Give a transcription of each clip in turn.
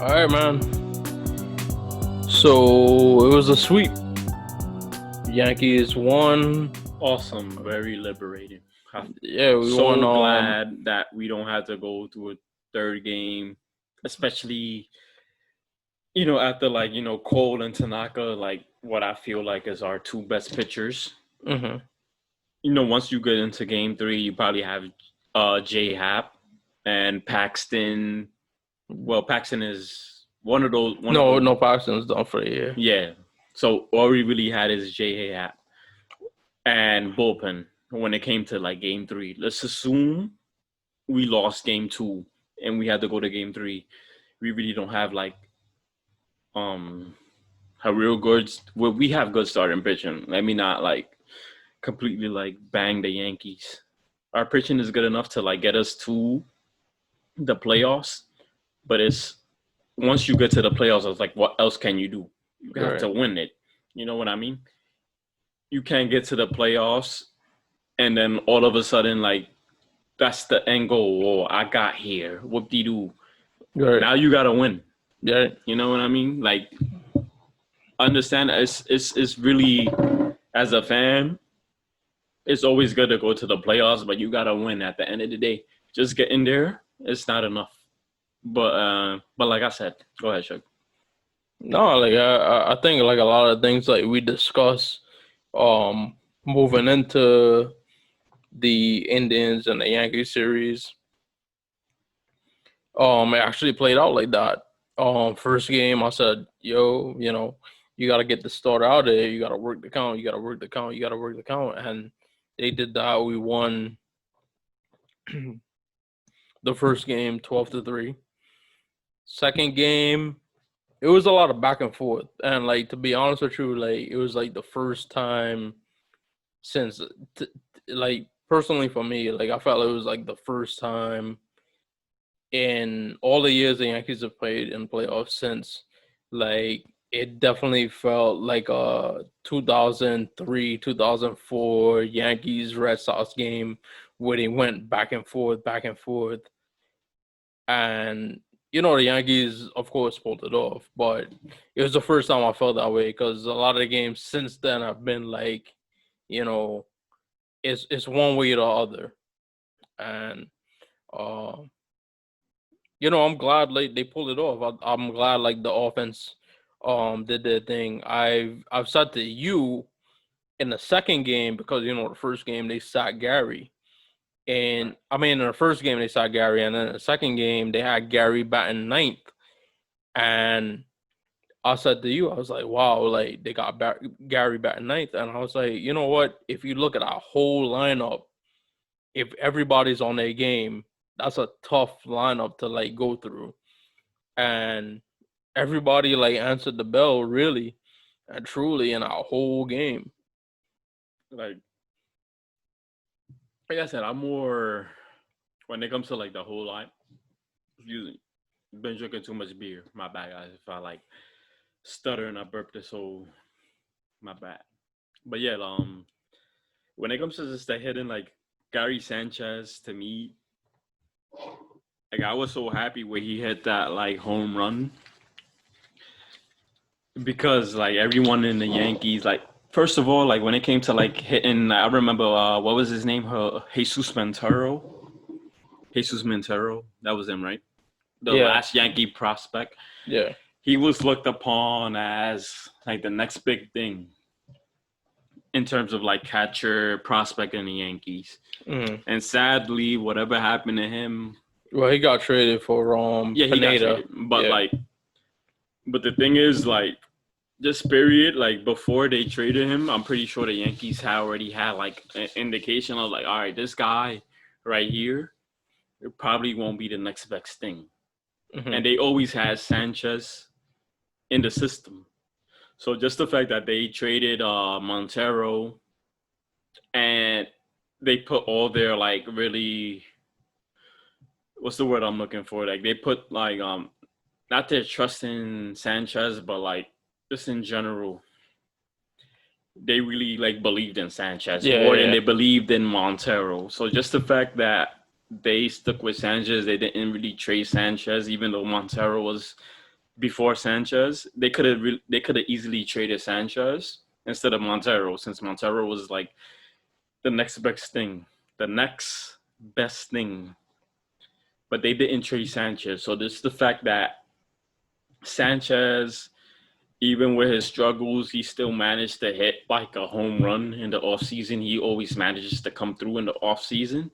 All right, man. So it was a sweep. Yankees won. Awesome, very liberating. Yeah, we won. So glad that we don't have to go to a third game, especially after Cole and Tanaka, like what I feel like is our two best pitchers. Mm-hmm. Once you get into game three, you probably have J Hap and Paxton. Well, Paxton is one of those. No, Paxton's done for the year. Yeah. So all we really had is J Hap and bullpen when it came to like game three. Let's assume we lost game two and we had to go to game three. We really don't have like a real good. Well, we have good starting pitching. Let me not like completely like bang the Yankees. Our pitching is good enough to like get us to the playoffs, but it's once you get to the playoffs, it's like what else can you do? You have to win it. You know what I mean? You can't get to the playoffs and then all of a sudden like that's the end goal. Oh, I got here. Whoop de doo. Right. Now you gotta win. Yeah. You know what I mean? Like understand it's really as a fan, it's always good to go to the playoffs, but you gotta win at the end of the day. Just getting there, it's not enough. But like I said, go ahead, Shug. No, like I think like a lot of things like we discussed, moving into the Indians and the Yankees series, it actually played out like that. First game, I said, yo, you got to get the starter out there. You got to work the count. You got to work the count. You got to work the count. And they did that. We won the first game 12-3. Second game, it was a lot of back and forth. And like, to be honest with you, like it was like the first time since like personally for me, like I felt it was like the first time in all the years the Yankees have played in playoffs since, like it definitely felt like a 2003, 2004 Yankees Red Sox game where they went back and forth, and the Yankees of course pulled it off, but it was the first time I felt that way because a lot of the games since then have been like, it's one way or the other, and I'm glad like they pulled it off. I'm glad like the offense did their thing. I've said to you in the second game because the first game they sat Gary. And I mean in the first game they sat Gary, and then in the second game they had Gary batting ninth. And I said to you, I was like, wow, like they got Gary batting ninth. And I was like, you know what? If you look at our whole lineup, if everybody's on their game, that's a tough lineup to like go through. And everybody like answered the bell really and truly in our whole game. Like I said, I'm more when it comes to like the whole line. Excuse me. Been drinking too much beer. My bad, guys. If I like stutter and I burp this whole, my bad. But yeah, when it comes to just the hitting, like Gary Sanchez, to me, like I was so happy when he hit that like home run because like everyone in the Yankees, like first of all, like when it came to like hitting, I remember what was his name? Jesus Montero. Jesus Montero. That was him, right? The last Yankee prospect. Yeah. He was looked upon as like the next big thing in terms of like catcher prospect in the Yankees. Mm. And sadly, whatever happened to him. Well, he got traded for Pineda. He got traded. But but the thing is, like, this period, like before they traded him, I'm pretty sure the Yankees already had like an indication of like, all right, this guy right here, it probably won't be the next best thing. Mm-hmm. And they always had Sanchez in the system. So just the fact that they traded Montero and they put all their like really, what's the word I'm looking for? Like they put like not their trust in Sanchez, but like just in general, they really like believed in Sanchez more than they believed in Montero. So just the fact that they stuck with Sanchez, they didn't really trade Sanchez, even though Montero was before Sanchez. They could have easily traded Sanchez instead of Montero, since Montero was like the next best thing. The next best thing. But they didn't trade Sanchez. So this is the fact that Sanchez, even with his struggles, he still managed to hit like a home run in the offseason. He always manages to come through in the offseason.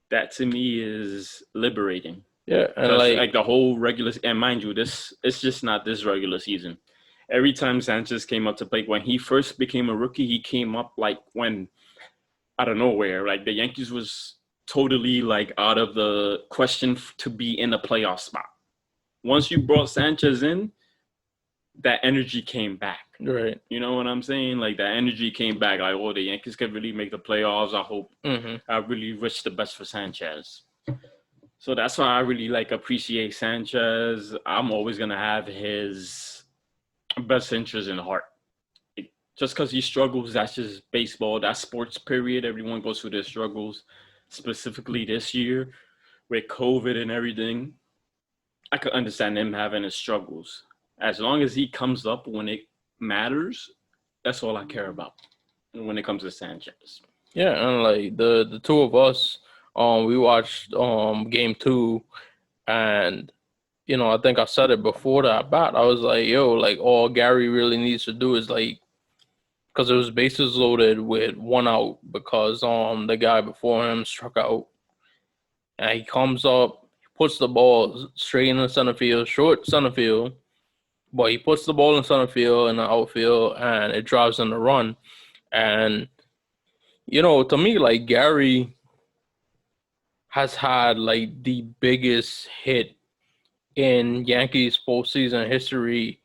That to me is liberating. Yeah, and like the whole regular, and mind you, it's just not this regular season. Every time Sanchez came up to play, when he first became a rookie, he came up like when out of nowhere, like the Yankees was totally like out of the question to be in a playoff spot. Once you brought Sanchez in, that energy came back. Right. You know what I'm saying? Like that energy came back. Like, oh, the Yankees could really make the playoffs. I hope. I really wish the best for Sanchez. So that's why I really like appreciate Sanchez. I'm always gonna have his best interest in heart. Just because he struggles, that's just baseball. That's sports, period. Everyone goes through their struggles. Specifically this year with COVID and everything, I could understand him having his struggles. As long as he comes up when it matters, that's all I care about when it comes to Sanchez. Yeah, and like the two of us, we watched game 2, and I think I said it before that bat. I was like, yo, like all Gary really needs to do is like, because it was bases loaded with 1 out because the guy before him struck out, and he comes up, puts the ball straight in the center field, short center field, but he puts the ball in center field and the outfield, and it drives in the run. And to me, like Gary has had like the biggest hit in Yankees postseason history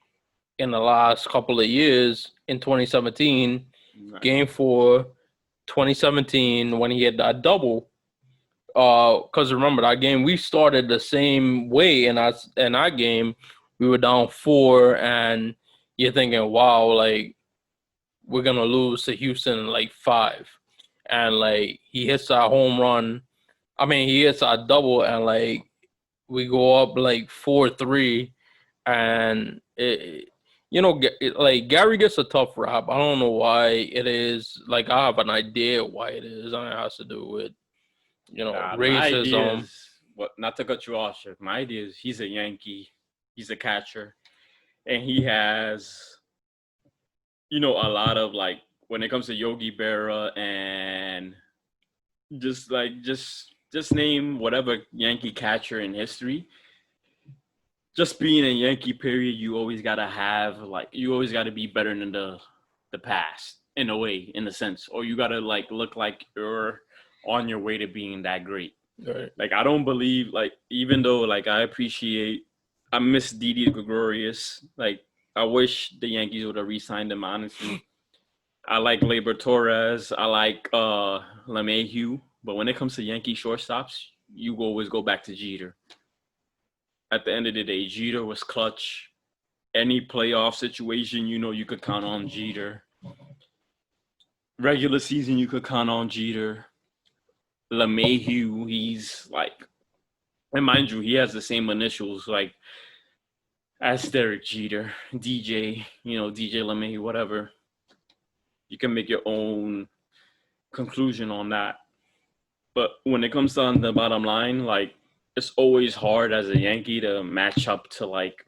in the last couple of years. In 2017, right. Game 4, 2017, when he had that double. Because remember that game, we started the same way in that game. We were down 4, and you're thinking, wow, like we're gonna lose to Houston in like 5, and like he hits our home run. I mean, he hits our double, and like we go up like 4-3, and like Gary gets a tough rap. I don't know why it is. Like I have an idea why it is, and it has to do with racism. Not to cut you off, Chef. My idea is he's a Yankee, he's a catcher, and he has a lot of like when it comes to Yogi Berra and just name whatever Yankee catcher in history. Just being a Yankee, period, you always gotta be better than the past in a way, in a sense, or you gotta like look like you're on your way to being that great. Right. Like I don't believe, like even though like I miss Didi Gregorius. Like I wish the Yankees would have re-signed him. Honestly, I like Labor Torres. I like LeMahieu. But when it comes to Yankee shortstops, you always go back to Jeter. At the end of the day, Jeter was clutch. Any playoff situation, you could count on Jeter. Regular season, you could count on Jeter. LeMahieu, he's like, and mind you, he has the same initials like as Derek Jeter, DJ, DJ LeMahieu, whatever. You can make your own conclusion on that. But when it comes down to the bottom line, like it's always hard as a Yankee to match up to like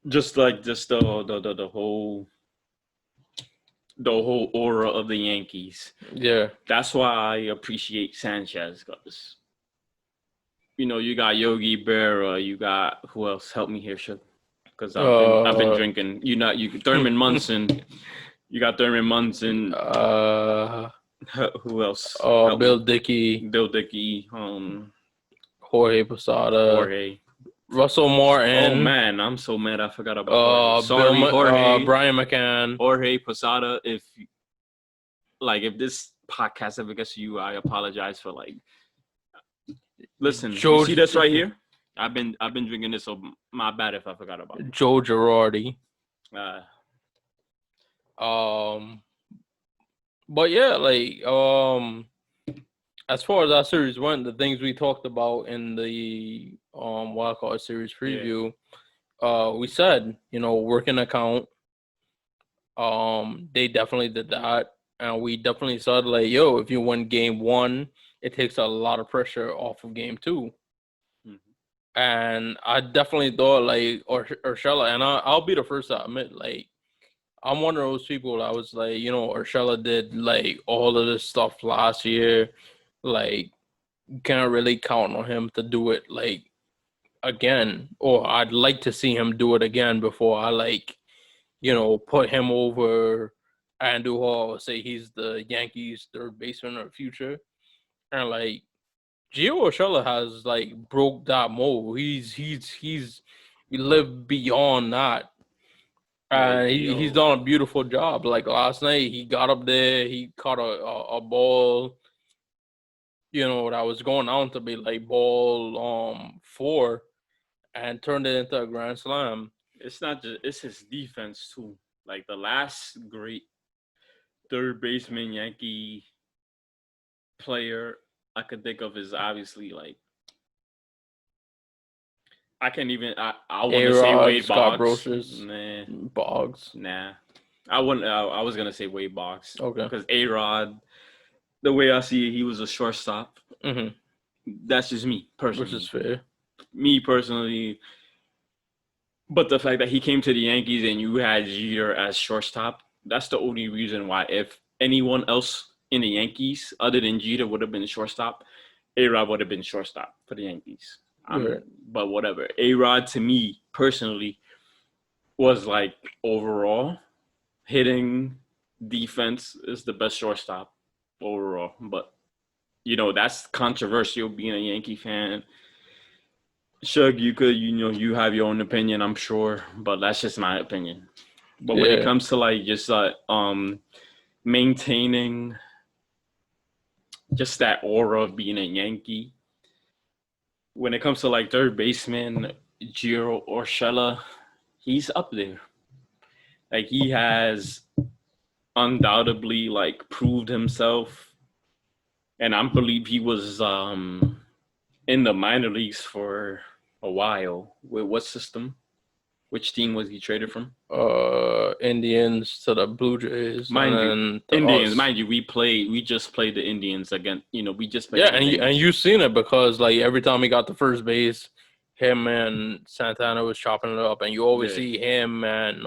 just the whole aura of the Yankees. Yeah. That's why I appreciate Sanchez, because you got Yogi Berra, you got who else? Help me here, Shug, because I've been drinking. Thurman Munson. You got Thurman Munson. Who else? Bill Dickey. Jorge Posada. Russell Martin. Oh man, I'm so mad. I forgot about Jorge. Jorge. Brian McCann. Jorge Posada. If this podcast ever gets to you, I apologize for like. Listen, you see this right here? I've been drinking this, so my bad if I forgot about it. Joe Girardi. But yeah, like as far as our series went, the things we talked about in the wild card series preview, we said, working account. They definitely did that, and we definitely said like, yo, if you win game one, it takes a lot of pressure off of game two. Mhm. And I definitely thought like Urshela, and I'll be the first to admit, like, I'm one of those people that was like, Urshela did like all of this stuff last year. Like, can't really count on him to do it like again, or I'd like to see him do it again before I like, put him over Andrew Hall, say he's the Yankees third baseman of the future. And like Gio Urshela has like broke that mold. He's lived beyond that. Yeah, And he's Gio. done a beautiful job. Like last night, he got up there, he caught a ball, that was going on to be like ball 4 and turned it into a grand slam. It's not just it's his defense too. Like the last great third baseman Yankee player I could think of is obviously like I can't even I want to say A-Rod, Wade Scott Boggs. Brosius, Nah, Boggs. nah. I wouldn't. I was gonna say Wade Boggs Okay. because A-Rod, the way I see it, he was a shortstop. Mm-hmm. That's just me Which is personally. fair. Me personally, but the fact that he came to the Yankees and you had Jeter as shortstop, that's the only reason why. If anyone else in the Yankees other than Jeter would have been shortstop, A-Rod would have been shortstop for the Yankees. Right. But whatever. A-Rod to me personally was like overall hitting defense is the best shortstop overall. But that's controversial being a Yankee fan. Shug, you could, you have your own opinion, I'm sure, but that's just my opinion. But when it Yeah. comes to like just maintaining just that aura of being a Yankee, when it comes to like third baseman Giro Urshela, he's up there. Like he has undoubtedly like proved himself, and I believe he was in the minor leagues for a while. With what system? Which team was he traded from? Indians to the Blue Jays, Mind and you, then to Indians. us. Mind you, we just played the Indians again. We just played Yeah, against and the and Indians. you've seen it because like every time he got to first base, him and Santana was chopping it up, and you always Yeah. see him and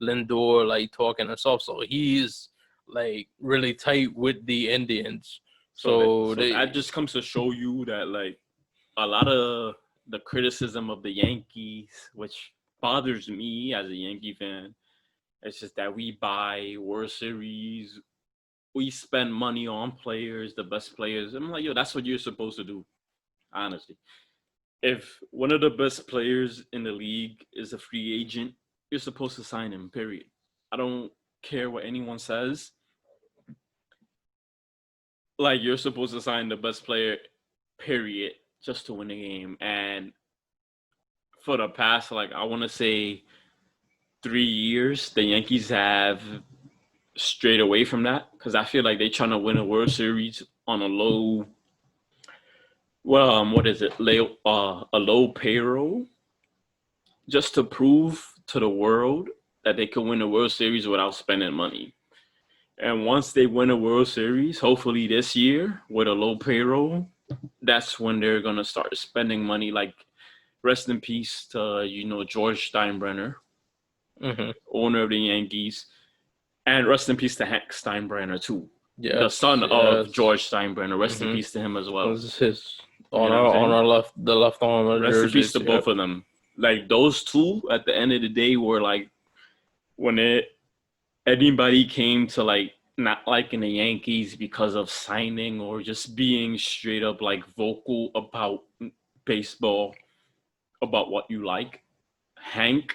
Lindor like talking and stuff. So he's like really tight with the Indians. So that So so that they just comes to show you that like a lot of the criticism of the Yankees, which bothers me as a Yankee fan, it's just that we buy World Series, we spend money on players, the best players. I'm like, yo, that's what you're supposed to do, honestly. If one of the best players in the league is a free agent, you're supposed to sign him, period. I don't care what anyone says. Like, you're supposed to sign the best player, period, just to win a game. And for the past, like, I want to say 3 years, the Yankees have strayed away from that because I feel like they're trying to win a World Series on a low, well, what is it? A low payroll just to prove to the world that they can win a World Series without spending money. And once they win a World Series, hopefully this year with a low payroll, that's when they're gonna start spending money. Like rest in peace to George Steinbrenner, mm-hmm. owner of the Yankees, and rest in peace to Hank Steinbrenner too, the Yes, son of yes. George Steinbrenner. Rest in Mm-hmm. peace to him as well. This is his You know what I'm on saying? our left, the left arm of the Rest in peace jerseys. to both Yep. of them. Like those two, at the end of the day, were like when anybody came to like not liking the Yankees because of signing or just being straight up like vocal about baseball, about what you like. Hank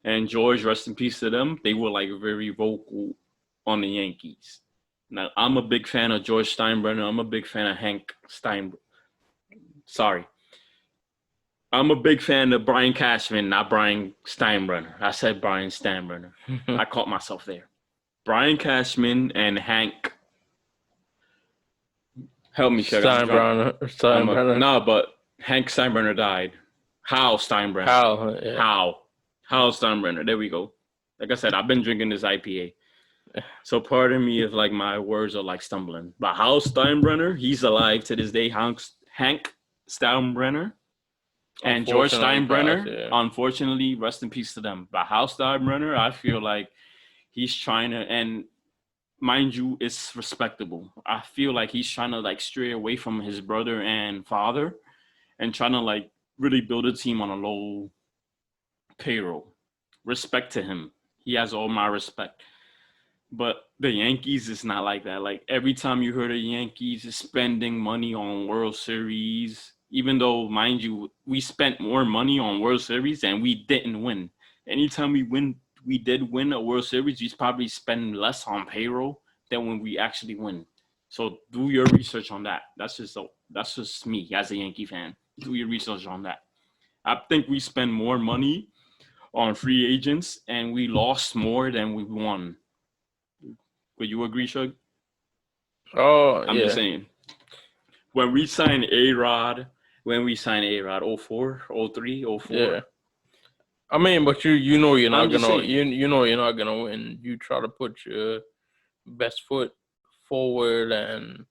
and George, rest in peace to them, they were like very vocal on the Yankees. Now, I'm a big fan of George Steinbrenner. I'm a big fan of Hank Stein. Sorry. I'm a big fan of Brian Cashman, not Brian Steinbrenner. I said Brian Steinbrenner. I caught myself there. Brian Cashman and Hank. Help me, Shug. I'm Steinbrenner. no, but Hank Steinbrenner died. Hal Steinbrenner. Hal Steinbrenner. There we go. Like I said, I've been drinking this IPA. So pardon me if like my words are like stumbling. But Hal Steinbrenner, he's alive to this day. Hank Steinbrenner and George Steinbrenner, unfortunately, rest in peace to them. But Hal Steinbrenner, I feel like he's trying to, and mind you, it's respectable. I feel like he's trying to like stray away from his brother and father and trying to like really build a team on a low payroll. Respect to him. He has all my respect. But the Yankees is not like that. Like every time you heard the Yankees is spending money on World Series, even though, mind you, we spent more money on World Series and we didn't win. Anytime we did win a World Series, we probably spend less on payroll than when we actually win. So do your research on that. That's just me as a Yankee fan. Do your research on that. I think we spend more money on free agents and we lost more than we won. Would you agree, Suge? Oh, I'm just saying. When we signed A-Rod, 04, 03, 04. Yeah. I mean, but you know you're not gonna you know you're not gonna win. You try to put your best foot forward and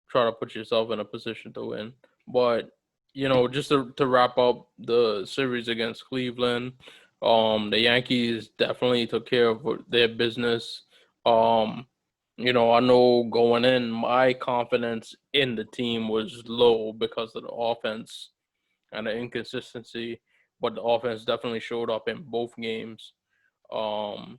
try to put yourself in a position to win. But you know, just to wrap up the series against Cleveland, the Yankees definitely took care of their business. You know, I know going in, my confidence in the team was low because of the offense and the inconsistency, but the offense definitely showed up in both games. You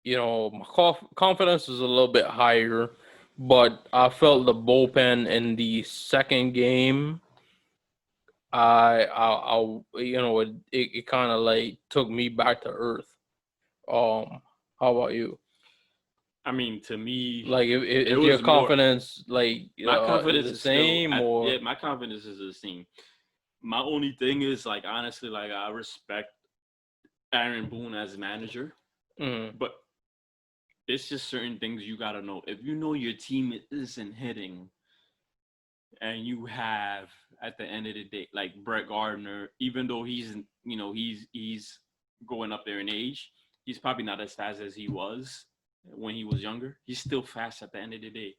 know, my confidence is a little bit higher, but I felt the bullpen in the second game. You know, it kind of like took me back to earth. How about you? I mean, to me, like if your confidence more, like my confidence is the same, still, yeah, my confidence is the same. My only thing is like honestly, like I respect Aaron Boone as manager, but it's just certain things you gotta know. If you know your team isn't hitting, and you have at the end of the day, like Brett Gardner, even though he's going up there in age, he's probably not as fast as he was when he was younger. He's still fast at the end of the day.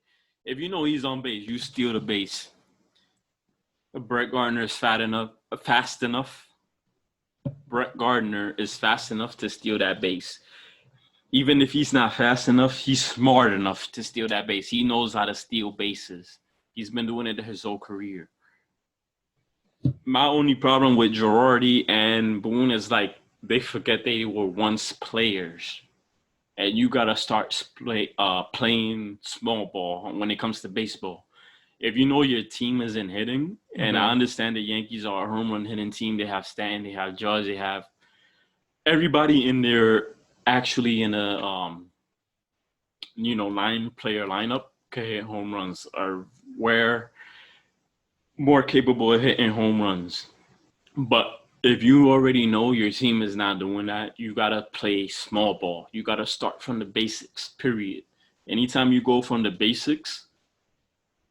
If you know he's on base, you steal the base. Brett Gardner is fast enough. Brett Gardner is fast enough to steal that base. Even if he's not fast enough, he's smart enough to steal that base. He knows how to steal bases. He's been doing it his whole career. My only problem with Girardi and Boone is like they forget they were once players. And you got to start playing small ball when it comes to baseball. If you know your team isn't hitting, and I understand the Yankees are a home run hitting team. They have Stanton, they have Judge, they have everybody in there actually in a 9-player lineup can hit home runs, are more capable of hitting home runs. But if you already know your team is not doing that, you got to play small ball. You got to start from the basics, period. Anytime you go from the basics,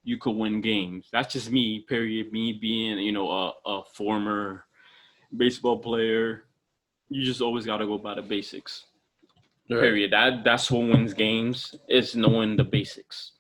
you could win games. That's just me, period. Me being, a former baseball player, you just always got to go by the basics, period. That's what wins games, is knowing the basics.